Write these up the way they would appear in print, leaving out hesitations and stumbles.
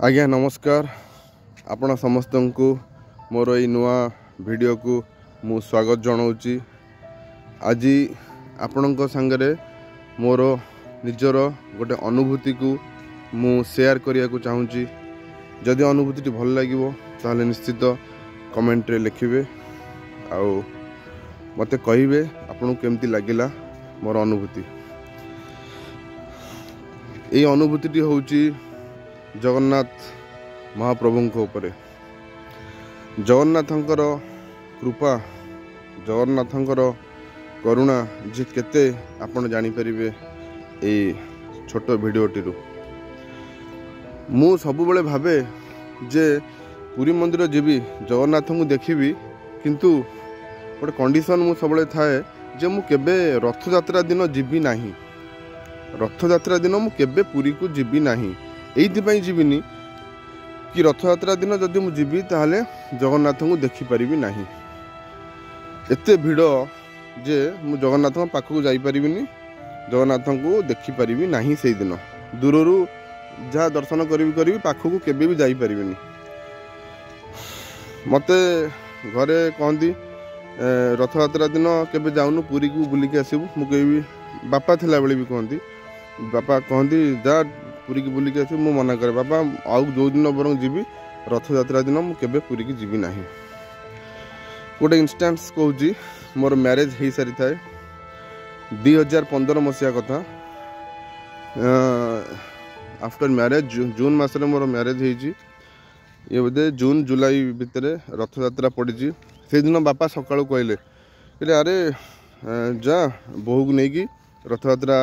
आज्ञा नमस्कार आपण समस्त को मोर ये नुआ वीडियो को मु स्वागत जनाऊँगी। आज आपण सांगरे मोर निजर गोटे अनुभूति को मु शेयर करने को चाहूँगी। जदि अनुभूति भल लगे ताहले निश्चित कमेंट रे लिखिबे आउ मते कहिबे आपन केमती लागिला मोर अनुभूति। ये अनुभूति होउची जगन्नाथ महाप्रभु उपरे जगन्नाथंकर कृपा जगन्नाथंकर करुणा जे केते आपण जानी परिबे ए छोट भिडियोटी रु। मु सब बेले भाबे जे पुरी मंदिर जीवी जगन्नाथ को देखिबी किंतु गोटे कंडीशन मु सब थाए जे मु केबे रथ यात्रा दिन जीवी नाही। रथ यात्रा दिन मु केबे पुरी को जीवी नाही। एइथिपाई जीविनी कि रथ यात्रा दिन जदि मु जीवी ताहले जगन्नाथ को देखि परिबी नाही। एते भिड़ जे मु जगन्नाथ पाखक जाई परिबिनी जगन्नाथ को देखि परिबी नाही। सेई दिन दूररू जहाँ दर्शन करी पाखक केबे भी जाई परिबिनी। मते घरे कहती रथ यात्रा दिन केबे जाऊनु पुरी को बुलिक आसबू। मु कहबी बापा थिला बेले भी कहती बापा कहती जा पुरी की बुलिक आसबू। मु मना करे बापा आउ जो दिन बरं जीवी रथ यात्रा दिन मु केबे पुरी की जीवी नाही। गोटे इंस्टांस कहूँ मोर मैरेज हो सारी थाए 2015 मसीहा कथा। आफ्टर मैरेज जून मासरे मोर मैरेज होइछि। ये बोधे जून जुलाई भितर रथ यात्रा पड़ी। से दिन बापा सकाळु कहले अरे जा बोहू को लेकिन रथ यात्रा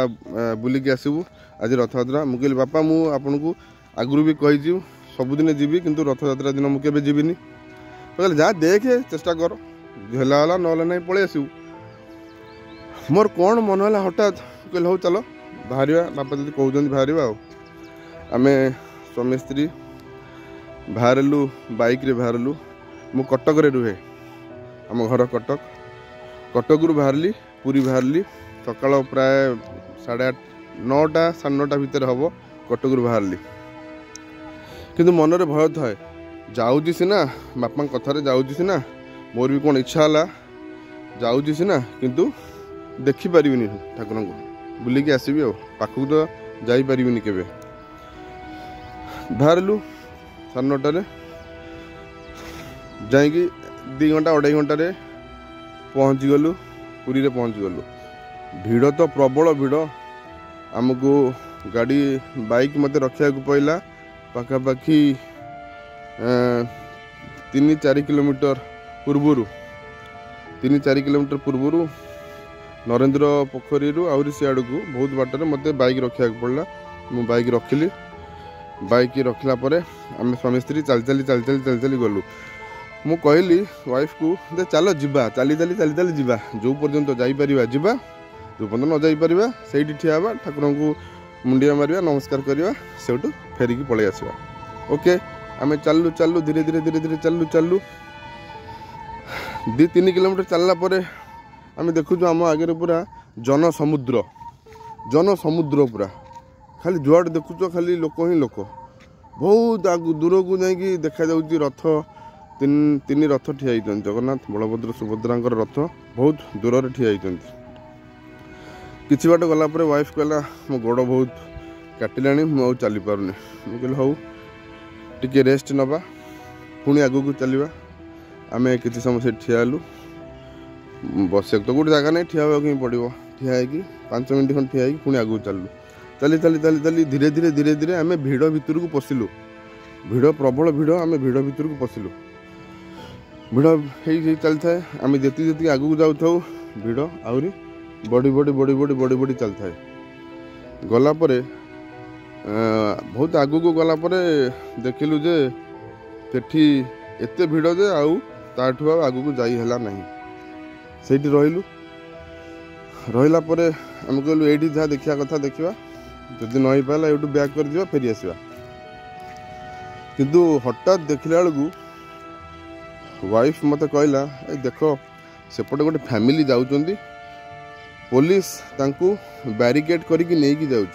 बुलिक आसबू आज रथ यात्रा। मु कहली बापा मु आपन को आगु भी कही सबुदिन जीवी किंतु रथ यात्रा दिन मु केबे जीविनी। कहले जा देखे चेष्टा कर झेला वाला नहले नहीं पळे आसबू। मोर कौन मन है हठात कहले हो चलो बाहर बापा जब कहते बाहर आम स्वामी स्त्री बाहरलु बाइक रे बाहरलु। मु कटक रे रुहे आम घर कटक कटक रु बाहरली पुरी बाहरली सकाळ प्राय 9:30 साढ़े 9टा भितर हम कटक रु बाहरली। किंतु मनरे भय थाए जाऊँगी सीना बापा कथार जाऊँगी सीना मोर भी कौन इच्छा है जाऊँगी सीना किंतु देखी पारिबिनी ठाकुर को बुलिकी आसबी आ पाखक तो जाई पारिबिनी केबे। बाहरलु 9:30 जाइकी 2 घंटा 2.5 घंटे पहुँची गलु पुरी रे पहुँची गलु। भिड़ तो प्रबल भिड़ आमको गाड़ी बाइक मत रखा पड़ा पाखापाखि 3-4 किलोमीटर पूर्वर 3-4 किलोमीटर पूर्वर नरेंद्र पोखरी आहरी सियाड़ को बहुत बाटर मत बाइक रखा पड़ा। मु बाइक रखिली बाइक रखला आम स्वामी स्त्री चल चली गलु। मु कहली वाइफ को दे चलो जीवा चली जीवा जो पर्यंत जापर जीवा जो पर्यंत न जापर से ठिया ठाकुर को मुंडिया मारिया नमस्कार करवा सेठू फेरिकी पलि आसवा। ओके आम चलू धीरे धीरे चलू 2-3 किलोमीटर चलला आम देखु आम आगे पूरा जन समुद्र पूरा खाली जुआड़ देखुच खाली लोक ही लोक। बहुत दूर को जाकि देखा जाउची रथ 3 रथ ठिया होती जगन्नाथ बलभद्र सुभद्रा रथ बहुत दूर ठिया होती। किछि बाट गला वाइफ कहला मो गोड़ बहुत काटिलानी मु चली पारुनी। मु कहली हौ टिके रेस्ट नबा पुणी आगु को चलवा। आम किसी समय से ठिया हेलु बस तो गोटे जगह नहीं ठिया होगा पड़ो ठिया है 5 मिनट खंड ठिया पुणी आगु चलू चली धीरे धीरे आम भिड़ भितर को पशिलु। भिड़ प्रबल भिड़ आम भिड़ भितर को पशिलु। भिड़ चली था आम जी आगू जाऊ भिड़ आहरी बड़ी चल था। गला बहुत आगू को गला देखिलु जे सेठी एते भिड़ जे आउ ताठू आगू को जाई हला नहीं। सेठी रहिला आम कहलु एठी जहाँ देखा कथा देखा जदि नई पाला यूट्यूब बैक कर दिवा फेरी आसवा। किंतु हठात देखला बेलू वाइफ मत कहला देख सेपटे गोटे फैमिली जाउचंदी पुलिस तांकू बैरिकेड करके नहीं जाऊँ।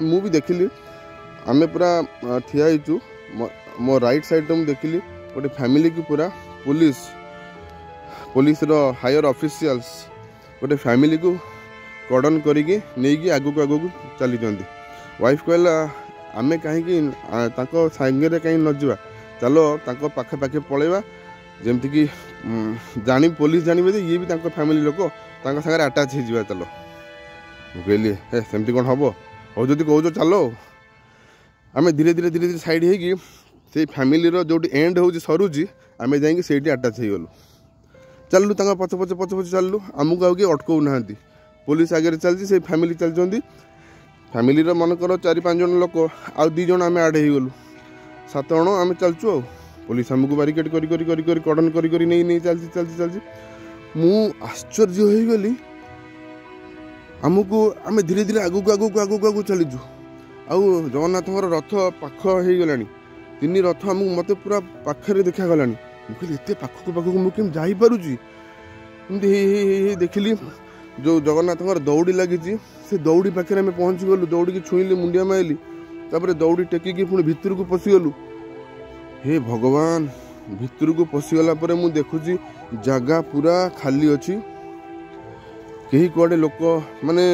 मु भी देखिली आमे पूरा ठिया होइचु मो राइट साइड मुझे देखिली गोटे फैमिली की पूरा पुलिस रो हायर ऑफिशियल्स गोटे फैमिली को कर्डन करके नहीं आगू को चली जाती। वाइफ कहला आमे कहीं सांगे कहीं न जा चलो पाखे पाखे पलैबा जमती कि पुलिस जानवे ये भी फैमिली लोक सागर आटाच हो चलो। मुझे हे सेमती कौन हम हो जदि कौच चलो आम धीरे धीरे धीरे धीरे साइड हो से फैमिली जो एंड हो सरुची आम जाइए आटाच हो गलु चलू पछ पछ पछ पछ चलू आमको आगे अटकाऊ ना पुलिस आगे चलती से फैमिली चलती फैमिली मनकर 4-5 जन लोक आउ 2 जन आम आड हो गलु 7 जन आम चलचु आ पुलिस आमको बारिकेड कर कर्डन कर नहीं चलती चलती चलती मु आश्चर्य हो गली आमको आम धीरे धीरे आगू चलीजु आउ जगन्नाथ रथ पाख हो गला 3 रथ आमको मत पूरा पाखे देखा गला मुझे एत पाखक मुझे जापरुची देखिली जो जगन्नाथ दौड़ी लगी से दौड़ी पाखे आम पहुँची गलु दौड़ी की छुईली मुंडिया माइली तापर दौड़ी टेकिकी पुणी भितर को पशिगलु। हे भगवान भितर को पशिगला मुझे देखुची जगह पूरा खाली अच्छी कहीं कुआडे लोक माने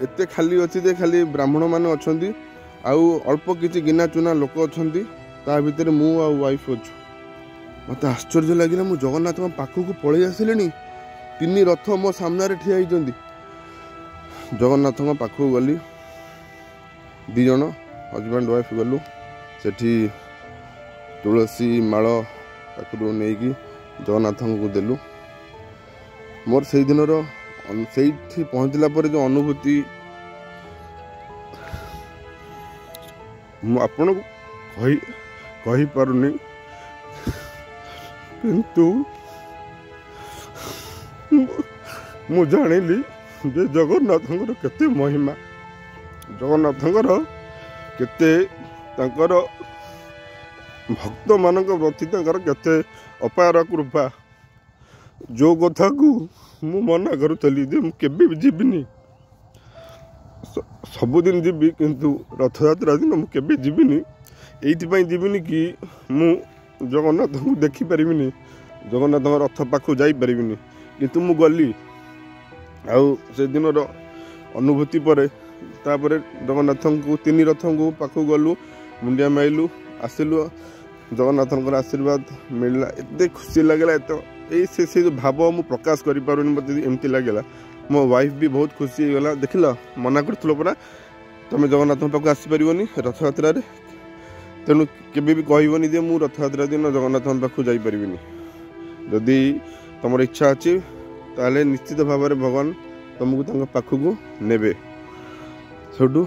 एते खाली अच्छी जे खाली ब्राह्मण माने अछंती आउ अल्प किछि गिना चुना लोक अछंती ता भितर मु आ वाइफ अच्छु मत आश्चर्य लगे मु जगन्नाथ पाखक पलि आसिले 3 रथ मो सामने ठिया होइचंती जगन्नाथ पाखक गली 2 जन हजबैंड वाइफ गलु सेठी तुलसी माल ताकू नहीं जगन्नाथ को देलु मोर से दिन से पहुँचला पर जो अनुभूति आपण कही पारुनी किंतु मु जानिली जे जगन्नाथ केते महिमा जगन्नाथ केते भक्त मान प्रति केते अपार कृपा जो कथा को मु मना करुली केबे भी जीविनी सबुदिन जीवी किंतु रथयात्रा दिन मुझे जीविनी ये जीविनी कि मु जगन्नाथ को देखिपारि जगन्नाथ रथ पाखु जापारि किंतु मु गली आउ से दिन अनुभूति पर तापर जगन्नाथ को 3 रथ को पाखु गलु मुंडिया माइलु आसिलु जगन्नाथ आशीर्वाद मिलला एत खुशी लगला एत से जो भाव मु प्रकाश करि पारुनी मते एमती लागला मो वाइफ भी बहुत खुशी हो गला देखिल मना करथलो परा तुम जगन्नाथ पाखु आसी परिवनी रथयात्रा रे तेणु केबे भी कहबनी जे मु रथयात्रा दिन जगन्नाथ पाखु जाई परिबिनी जदि तुम इच्छा अच्छी ताले निश्चित भाव में भगवान तुमको पाखक नेबे सेठू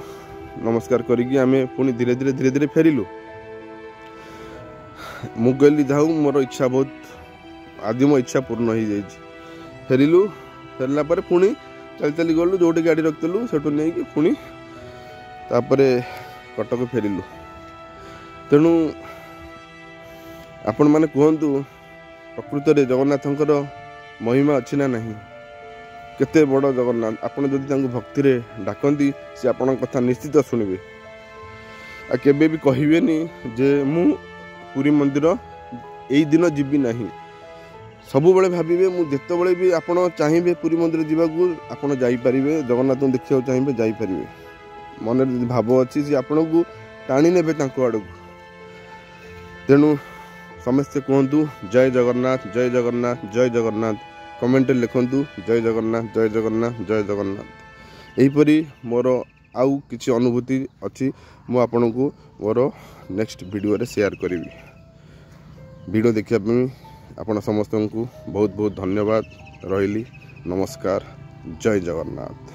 नमस्कार करिकी आमे पुणी धीरे धीरे धीरे धीरे फेरिलु मु कहली जाऊ मोर इच्छा बहुत आज मो इच्छा पूर्ण हो जाए फेरिलु फेरला पर पुणी चली चली गलु जोटी गाड़ी रखिलु सेठू नहीं कि पुणी तापर कटक फेरिलु तेणु आपण माने कहतु प्रकृत में जगन्नाथंकर महिमा अच्छी ना नहीं केते बड़ जगन्नाथ आपण जदि भक्ति रे डाकती से आपण कथा निश्चित शुणवे आ केबे भी कहबेनी जे मु पुरी मंदिर यही दिन जीवी नहीं सबु बेले भाविबे मु जेते बेले भी आपण चाहिए पुरी मंदिर जीवाकू आपण जाई परिबे जगन्नाथ देखिया चाहिए जाई परिबे मन भाव अच्छी से आपण को टाणी नेबे तांको आड़ को तेणु समस्ते कहतु जय जगन्नाथ जय जगन्नाथ जय जगन्नाथ कमेंट लिखंतु जय जगन्नाथ जय जगन्नाथ जय जगन्नाथ यहीपरि मोर आउ किछि अनुभूति अच्छी मु आपन को मोर नेक्स्ट वीडियो रे शेयर करी वीडियो देखिया आपण समस्त को बहुत बहुत धन्यवाद रही नमस्कार जय जगन्नाथ।